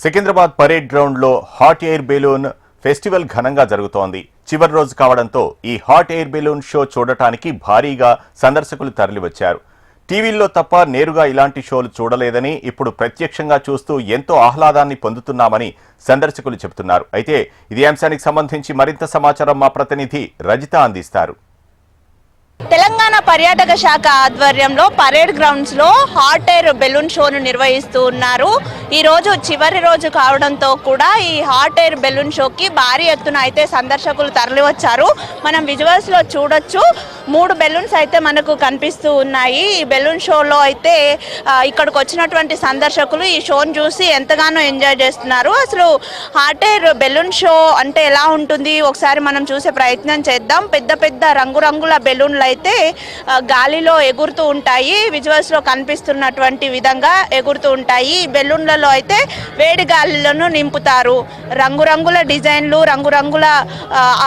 Secunderabad parade ground లో hot air balloon festival ఘనంగా జరుగుతోంది. చివరి రోజు కావడంతో ఈ హాట్ ఎయిర్ బెలూన్ షో చూడటానికి భారీగా సందర్శకులు తరలివచ్చారు. టీవీల్లో తప్ప నేరుగా ఇలాంటి షోలు చూడలేదని, ఇప్పుడు ప్రత్యక్షంగా చూస్తూ ఎంతో ఆహ్లాదాన్ని పొందుతున్నామని సందర్శకులు చెబుతున్నారు. అయితే ఇదే అంశానికి సంబంధించి మరింత సమాచారం మా ప్రతినిధి రజిత అందిస్తారు. తెలంగాణ పర్యాటక శాఖ ఆధ్వర్యంలో పరేడ్ గ్రౌండ్స్ లో హాట్ ఎయిర్ బెలూన్ షోను నిర్వహిస్తూ ఉన్నారు. ఈ రోజు చివరి రోజు కావడంతో కూడా ఈ హాట్ ఎయిర్ బెలూన్ షోకి భారీ ఎత్తున అయితే సందర్శకులు తరలివచ్చారు. మనం విజువల్స్ లో చూడొచ్చు, 3 బెలూన్స్ అయితే మనకు కనిపిస్తూ ఉన్నాయి. ఈ బెలూన్ షోలో అయితే ఇక్కడికి వచ్చినటువంటి సందర్శకులు ఈ షోను చూసి ఎంతగానో ఎంజాయ్ చేస్తున్నారు. అసలు హాట్ ఎయిర్ బెలూన్ షో అంటే ఎలా ఉంటుంది ఒకసారి మనం చూసే ప్రయత్నం చేద్దాం. పెద్ద పెద్ద రంగురంగుల బెలూన్లు అయితే గాలిలో ఎగురుతూ ఉంటాయి. విజువల్స్ లో కనిపిస్తున్నటువంటి విధంగా ఎగురుతూ ఉంటాయి. ఈ బెలూన్లలో అయితే వేడి గాలిలను నింపుతారు. రంగురంగుల డిజైన్లు, రంగురంగుల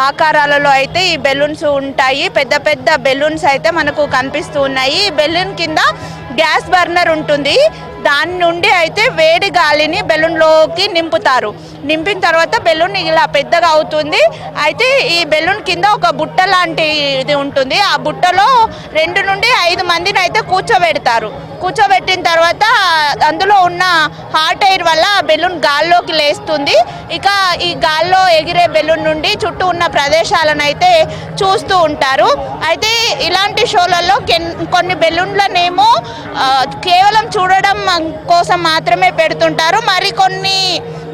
ఆకారాలలో అయితే ఈ బెలూన్స్ ఉంటాయి. పెద్ద పెద్ద బెలూన్స్ అయితే మనకు కనిపిస్తూ ఉన్నాయి. ఈ బెలూన్ కింద గ్యాస్ బర్నర్ ఉంటుంది. దాని నుండి అయితే వేడి గాలిని బెలూన్లోకి నింపుతారు. నింపిన తర్వాత బెలూన్ ఇలా పెద్దగా అవుతుంది. అయితే ఈ బెలూన్ కింద ఒక బుట్ట లాంటిది ఉంటుంది. ఆ బుట్టలో 2 నుండి 5 మందిని అయితే కూర్చోబెడతారు. కూర్చోబెట్టిన తర్వాత అందులో ఉన్న హాట్ ఎయిర్ వల్ల బెలూన్ గాల్లోకి లేస్తుంది. ఇక ఈ గాల్లో ఎగిరే బెలూన్ నుండి చుట్టూ ఉన్న ప్రదేశాలను అయితే చూస్తూ ఉంటారు. అయితే ఇలాంటి షోలలో కొన్ని బెలూన్లనేమో కేవలం చూడడం కోసం మాత్రమే పెడుతుంటారు. మరికొన్ని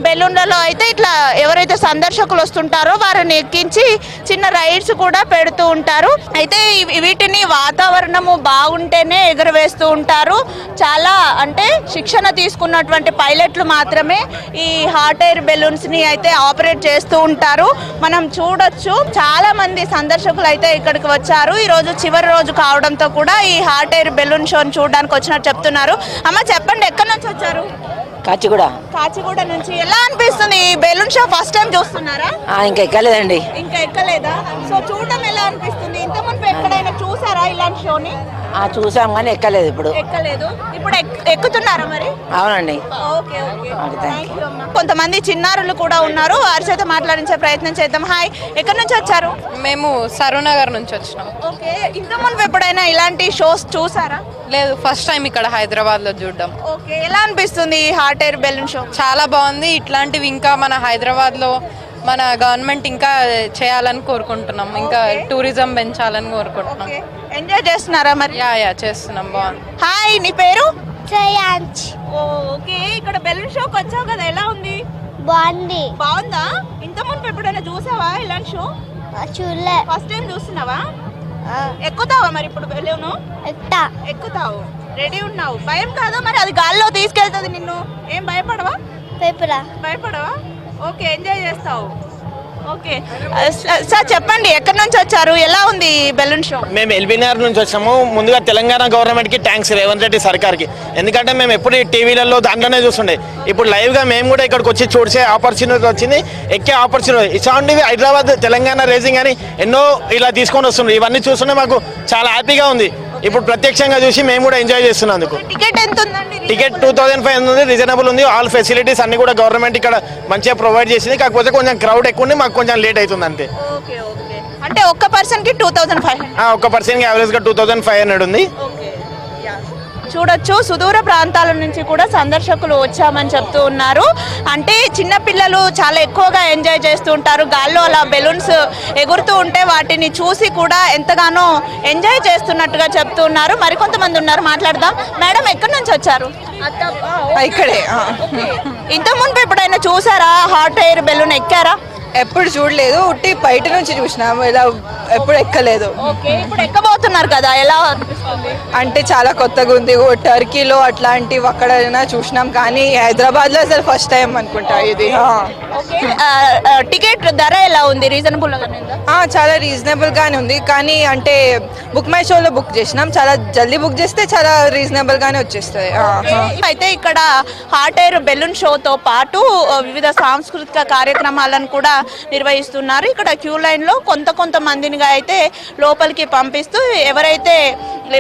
బెలూన్లలో అయితే ఇట్లా ఎవరైతే సందర్శకులు వస్తుంటారో వారిని ఎక్కించి చిన్న రైడ్స్ కూడా పెడుతూ ఉంటారు. అయితే వీటిని వాతావరణము బాగుంటేనే ఎగురవేస్తూ ఉంటారు. చాలా అంటే శిక్షణ తీసుకున్నటువంటి పైలట్లు మాత్రమే ఈ హాట్ ఎయిర్ బెలూన్స్ ని అయితే ఆపరేట్ చేస్తూ ఉంటారు. మనం చూడొచ్చు, చాలా మంది సందర్శకులు అయితే ఇక్కడికి వచ్చారు. ఈ రోజు చివరి రోజు కావడంతో కూడా ఈ హాట్ ఎయిర్ బెలూన్ షోని చూడడానికి వచ్చినట్టు చెప్తున్నారు. అమ్మ చెప్పండి, ఎక్కడి నుంచి వచ్చారు? కాచిగూడ నుంచి. ఎలా అనిపిస్తుంది ఈ బెలూన్ షో? ఫస్ట్ టైం చూస్తున్నారా? ఇంకా ఎక్కలేదండి. ఇంకా ఎక్కలేదా? సో చూడడం ఎలా అనిపిస్తుంది? ఇంత ముందు ఎక్కడైనా చూసారా ఇలాంటి షోని? చూసాం కానీ ఎక్కలేదు. ఇప్పుడు ఎక్కుతున్నారా మరి? అవునండి. Okay okay. కొంతమంది చిన్నారులు కూడా ఉన్నారు, వారి చేత మాట్లాడించే ప్రయత్నం చేద్దాం. హాయ్, ఎక్కడి నుంచి వచ్చారు? మేము సరూనగర్ నుంచి వచ్చినాం. ఓకే. ఇంత ముందు ఎప్పుడైనా ఇలాంటి షోస్ చూసారా? లేదు, ఫస్ట్ టైం ఇక్కడ హైదరాబాద్ లో చూడడం. ఓకే. ఎలా అనిపిస్తుంది ఈ హాట్ ఎయిర్ బెలూన్ షో? చాలా బాగుంది. ఇట్లాంటివి ఇంకా మన హైదరాబాద్ లో మన గవర్నమెంట్ ఇంకా చేయాలని కోరుకుంటున్నాం. ఇంకా టూరిజం పెంచాలని కోరుకుంటున్నాం. ఎంజాయ్ చేస్తున్నారా మరి? యా చేస్తున్నాం. బాగుంది. హాయ్, నీ పేరు? శ్రేయాంశ్. ఓకే. ఇక్కడ బెలూన్ షోకి వచ్చావు కదా, ఎలా ఉంది? బాగుందా? ఇంత ముందు ఎప్పుడైనా చూసావా ఇలాంటి షో? చూడలే. ఫస్ట్ టైం చూస్తున్నావా? ఎక్కుతావా మరి ఇప్పుడు బెలూన్? ఎక్కుతావు. రెడీ ఉన్నావు? భయం కాదా మరి? అది గాల్లో తీసుకెళ్తుంది నిన్ను. ఏం భయపడవా? భయపడవా? ఓకే, ఎంజాయ్ చేస్తావు. ఓకే సార్, చెప్పండి, ఎక్కడి నుంచి వచ్చారు? ఎలా ఉంది బెలూన్ షో? మేము ఎల్బీనగర్ నుంచి వచ్చాము. ముందుగా తెలంగాణ గవర్నమెంట్కి థ్యాంక్స్, రేవంత్ రెడ్డి సర్కార్కి. ఎందుకంటే మేము ఎప్పుడు టీవీలలో దాంట్లోనే చూస్తుండే. ఇప్పుడు లైవ్గా మేము కూడా ఇక్కడికి వచ్చి చూసే ఆపర్చునిటీ వచ్చింది, ఎక్కే ఆపర్చునిటీ. ఇట్లాంటివి హైదరాబాద్ తెలంగాణ రేసింగ్ అని ఎన్నో ఇలా తీసుకొని వస్తుండ్రు. ఇవన్నీ చూస్తుంటే మాకు చాలా హ్యాపీగా ఉంది. ఇప్పుడు ప్రత్యక్షంగా చూసి మేము కూడా ఎంజాయ్ చేస్తున్నందుకు. టికెట్ ఎంత ఉందండి? టికెట్ 2500 ఉంది, రీజనబుల్ ఉంది. ఆల్ ఫెసిలిటీస్ అన్ని కూడా గవర్నమెంట్ ఇక్కడ మంచిగా ప్రొవైడ్ చేసింది. కాకపోతే కొంచెం క్రౌడ్ ఎక్కువ ఉంది, మాకు కొంచెం లేట్ అవుతుంది అంతే. అంటే ఒక్క పర్సన్ కి 2500? ఒక్క పర్సన్ కి యావరేజ్ గా 2500 ఉంది. చూడొచ్చు, సుదూర ప్రాంతాల నుంచి కూడా సందర్శకులు వచ్చామని చెప్తూ ఉన్నారు. అంటే చిన్నపిల్లలు చాలా ఎక్కువగా ఎంజాయ్ చేస్తూ ఉంటారు. గాల్లో అలా బెలూన్స్ ఎగురుతూ ఉంటే వాటిని చూసి కూడా ఎంతగానో ఎంజాయ్ చేస్తున్నట్టుగా చెప్తూ ఉన్నారు. మరికొంతమంది ఉన్నారు, మాట్లాడదాం. మేడం, ఎక్కడి నుంచి వచ్చారు? ఇక్కడే. ఇంత ముందు ఎప్పుడైనా చూసారా హాట్ ఎయిర్ బెలూన్? ఎక్కారా? ఎప్పుడు చూడలేదు, ఉట్టి బయట నుంచి చూసినాము, ఇలా ఎప్పుడు ఎక్కలేదు. ఇప్పుడు ఎక్కబోతున్నారు కదా, ఎలా అనిపిస్తుంది? అంటే చాలా కొత్తగా ఉంది. టర్కీలో అట్లాంటివి అక్కడైనా చూసినాం, కానీ హైదరాబాద్ లో అసలు ఫస్ట్ టైం అనుకుంటా ఇది. టికెట్ ధర ఎలా ఉంది? రీజనబుల్? చాలా రీజనబుల్ గానే ఉంది. కానీ అంటే బుక్ మై షోలో బుక్ చేసినాం, చాలా జల్దీ బుక్ చేస్తే చాలా రీజనబుల్ గానే వచ్చేస్తుంది. అయితే ఇక్కడ హాట్ ఎయిర్ బెలూన్ షోతో పాటు వివిధ సాంస్కృతిక కార్యక్రమాలను కూడా నిర్వహిస్తున్నారు. ఇక్కడ క్యూ లైన్ లో కొంతమందినిగా అయితే లోపలికి పంపిస్తూ ఎవరైతే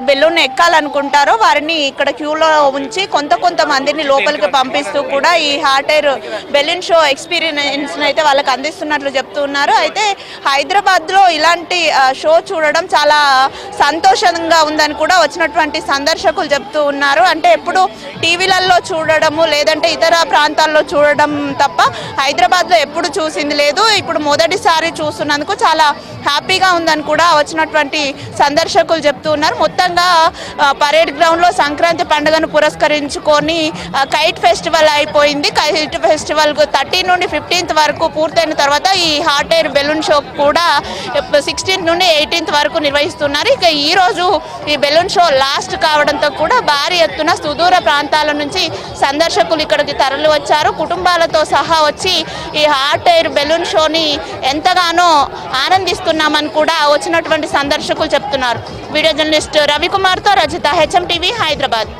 బెలూన్ ఎక్కాలనుకుంటారో వారిని ఇక్కడ క్యూలో ఉంచి కొంతమందిని లోపలికి పంపిస్తూ కూడా ఈ hot air balloon show experience అయితే వాళ్ళకి అందిస్తున్నట్లు చెప్తున్నారు. అయితే హైదరాబాద్లో ఇలాంటి షో చూడడం చాలా సంతోషంగా ఉందని కూడా వచ్చినటువంటి సందర్శకులు చెప్తూ ఉన్నారు. అంటే ఎప్పుడు టీవీలలో చూడడము లేదంటే ఇతర ప్రాంతాల్లో చూడడం తప్ప హైదరాబాద్లో ఎప్పుడు చూసింది లేదు. ఇప్పుడు మొదటిసారి చూస్తున్నందుకు చాలా హ్యాపీగా ఉందని కూడా వచ్చినటువంటి సందర్శకులు చెప్తూ ఉన్నారు. మొత్తంగా పరేడ్ గ్రౌండ్లో సంక్రాంతి పండుగను పురస్కరించుకొని కైట్ ఫెస్టివల్ అయిపోయింది. కైట్ ఫెస్టివల్ 13 నుండి 15th వరకు పూర్తయిన తర్వాత ఈ హాట్ ఎయిర్ బెలూన్ షో కూడా 16th నుండి 18th వరకు నిర్వహిస్తున్నారు. ఇక ఈరోజు ఈ బెలూన్ షో లాస్ట్ కావడంతో కూడా భారీ ఎత్తున సుదూర ప్రాంతాల నుంచి సందర్శకులు ఇక్కడికి తరలి వచ్చారు. కుటుంబాలతో సహా వచ్చి ఈ హాట్ ఎయిర్ బెలూన్ షోని ఎంతగానో ఆనందిస్తున్నామని కూడా వచ్చినటువంటి సందర్శకులు చెప్తున్నారు. వీడియో జర్నలిస్ట్ రవికుమార్తో రజిత, హెచ్ఎం టీవీ, హైదరాబాద్.